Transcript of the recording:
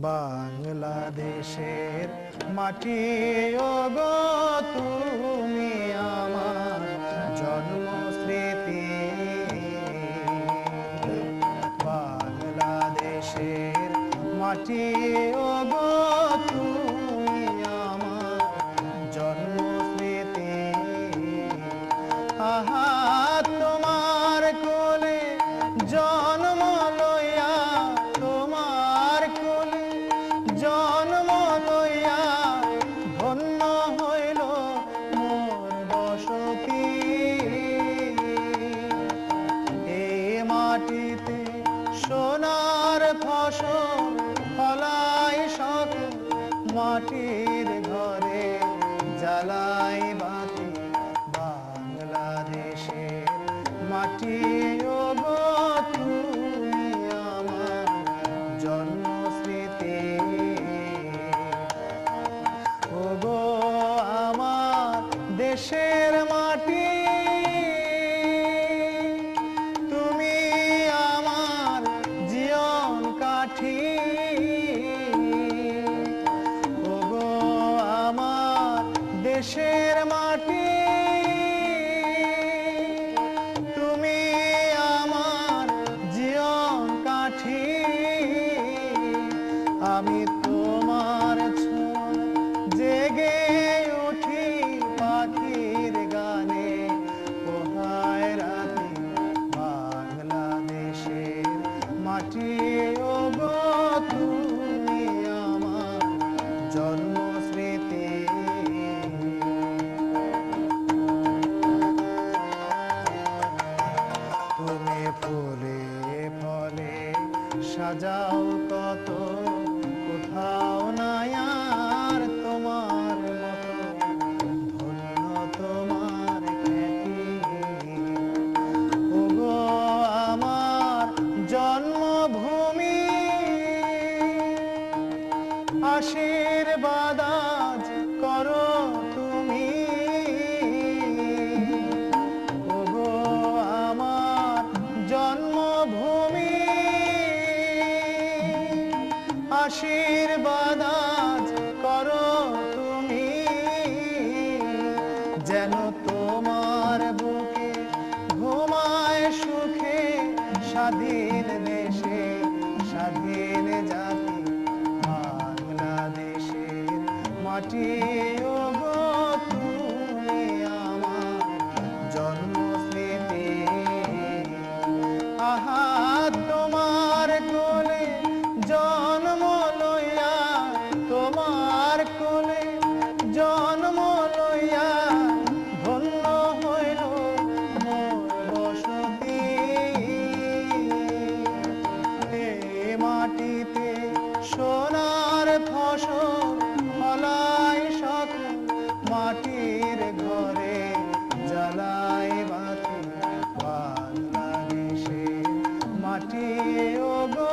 বাংলাদেশের মাটি ওগো তুমি আমার জন্মস্মৃতি। বাংলাদেশের মাটি ওগো তুমি আমার জন্মস্মৃতি। আহা তোমার কোলে জন্ম লইয়া, তোমার কোলে জন্ম লইয়া ধন্য হইল মোর বসতি। এই মাটিতে সোনার ফসল ফলাই সকল, মাটির ঘরে জ্বালাই বাতি। বাংলাদেশের মাটি ওগো তুমি আমার জন্মস্মৃতি। ওগো আমার দেশের মাটি, তুমি আমার জীবন কাঠি। ওগো আমার দেশের মাটি, তুমি আমার জীবন কাঠি। আমি তোমার ছোঁয়া জেগে উঠি পাখির গানে পোহায় রাতে। বাংলাদেশের মাটি ওগো তুমি আমার জন্মস্মৃতি। তুমি ফুলে ফলে সাজাও কত, কোথাও নাই আর তোমার মতো। ধন্য তোমার খ্যাতি। ওগো আমার জন্মভূমি, আশীর্বাদ আজ করো তুমি। ওগো আমার জন্মভূমি, আশীর্বাদ আজ করো তুমি। যেন তোমার বুকে ঘুমায় সুখে স্বাধীন দেশে স্বাধীন জাতি। বাংলাদেশের মাটি ওগো তুমি আমার জন্মস্মৃতি। আহা তোমার কোলে জন্ম লইয়া, তোমার কোলে জন্ম লইয়া ধন্য হইল মোর বসতি। এ মাটিতে সোনার ফসল ফলাই সকল, মাটির ঘরে জ্বালাই বাতি। বাংলাদেশের মাটি ওগো